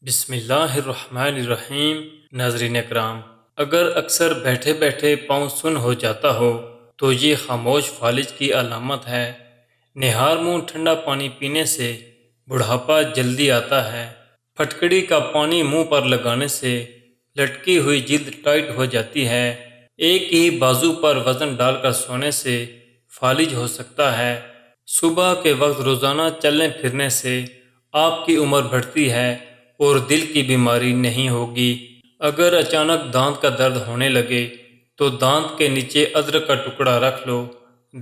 بسم اللہ الرحمن الرحیم۔ ناظرین اکرام، اگر اکثر بیٹھے بیٹھے پاؤں سن ہو جاتا ہو تو یہ خاموش فالج کی علامت ہے۔ نہار منہ ٹھنڈا پانی پینے سے بڑھاپا جلدی آتا ہے۔ پھٹکڑی کا پانی منہ پر لگانے سے لٹکی ہوئی جلد ٹائٹ ہو جاتی ہے۔ ایک ہی بازو پر وزن ڈال کر سونے سے فالج ہو سکتا ہے۔ صبح کے وقت روزانہ چلنے پھرنے سے آپ کی عمر بڑھتی ہے اور دل کی بیماری نہیں ہوگی۔ اگر اچانک دانت کا درد ہونے لگے تو دانت کے نیچے ادرک کا ٹکڑا رکھ لو،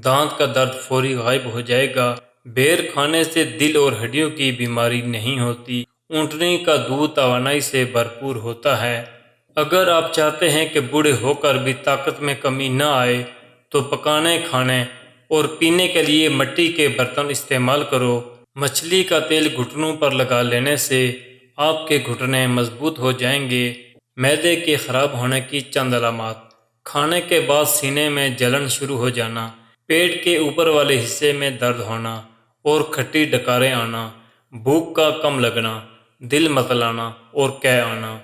دانت کا درد فوری غائب ہو جائے گا۔ بیر کھانے سے دل اور ہڈیوں کی بیماری نہیں ہوتی۔ اونٹنی کا دودھ توانائی سے بھرپور ہوتا ہے۔ اگر آپ چاہتے ہیں کہ بوڑھے ہو کر بھی طاقت میں کمی نہ آئے تو پکانے، کھانے اور پینے کے لیے مٹی کے برتن استعمال کرو۔ مچھلی کا تیل گھٹنوں پر لگا لینے سے آپ کے گھٹنے مضبوط ہو جائیں گے۔ معدے کے خراب ہونے کی چند علامات: کھانے کے بعد سینے میں جلن شروع ہو جانا، پیٹ کے اوپر والے حصے میں درد ہونا اور کھٹی ڈکاریں آنا، بھوک کا کم لگنا، دل متلانا اور قے آنا۔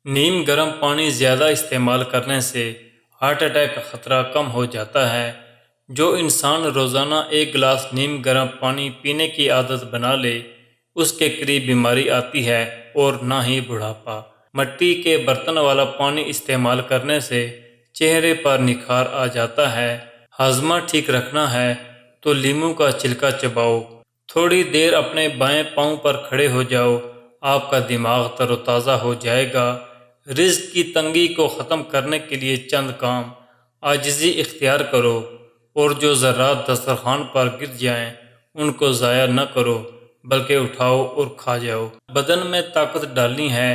نیم گرم پانی زیادہ استعمال کرنے سے ہارٹ اٹیک کا خطرہ کم ہو جاتا ہے۔ جو انسان روزانہ ایک گلاس نیم گرم پانی پینے کی عادت بنا لے، اس کے قریب بیماری آتی ہے اور نہ ہی بڑھاپا۔ مٹی کے برتن والا پانی استعمال کرنے سے چہرے پر نکھار آ جاتا ہے۔ ہاضمہ ٹھیک رکھنا ہے تو لیموں کا چھلکا چباؤ۔ تھوڑی دیر اپنے بائیں پاؤں پر کھڑے ہو جاؤ، آپ کا دماغ تر و تازہ ہو جائے گا۔ رزق کی تنگی کو ختم کرنے کے لیے چند کام: عاجزی اختیار کرو اور جو ذرات دسترخوان پر گر جائیں ان کو ضائع نہ کرو بلکہ اٹھاؤ اور کھا جاؤ۔ بدن میں طاقت ڈالنی ہے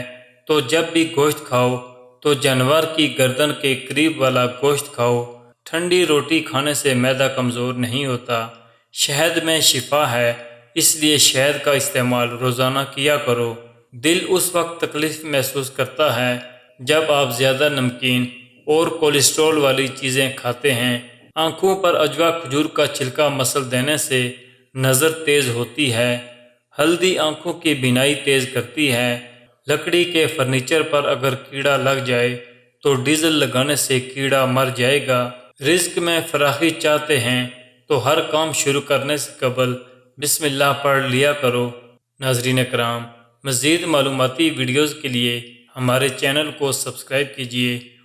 تو جب بھی گوشت کھاؤ تو جانور کی گردن کے قریب والا گوشت کھاؤ۔ ٹھنڈی روٹی کھانے سے معدہ کمزور نہیں ہوتا۔ شہد میں شفا ہے، اس لیے شہد کا استعمال روزانہ کیا کرو۔ دل اس وقت تکلیف محسوس کرتا ہے جب آپ زیادہ نمکین اور کولیسٹرول والی چیزیں کھاتے ہیں۔ آنکھوں پر عجوا کھجور کا چھلکا مسل دینے سے نظر تیز ہوتی ہے۔ ہلدی آنکھوں کی بینائی تیز کرتی ہے۔ لکڑی کے فرنیچر پر اگر کیڑا لگ جائے تو ڈیزل لگانے سے کیڑا مر جائے گا۔ رزق میں فراخی چاہتے ہیں تو ہر کام شروع کرنے سے قبل بسم اللہ پڑھ لیا کرو۔ ناظرین اکرام، مزید معلوماتی ویڈیوز کے لیے ہمارے چینل کو سبسکرائب کیجیے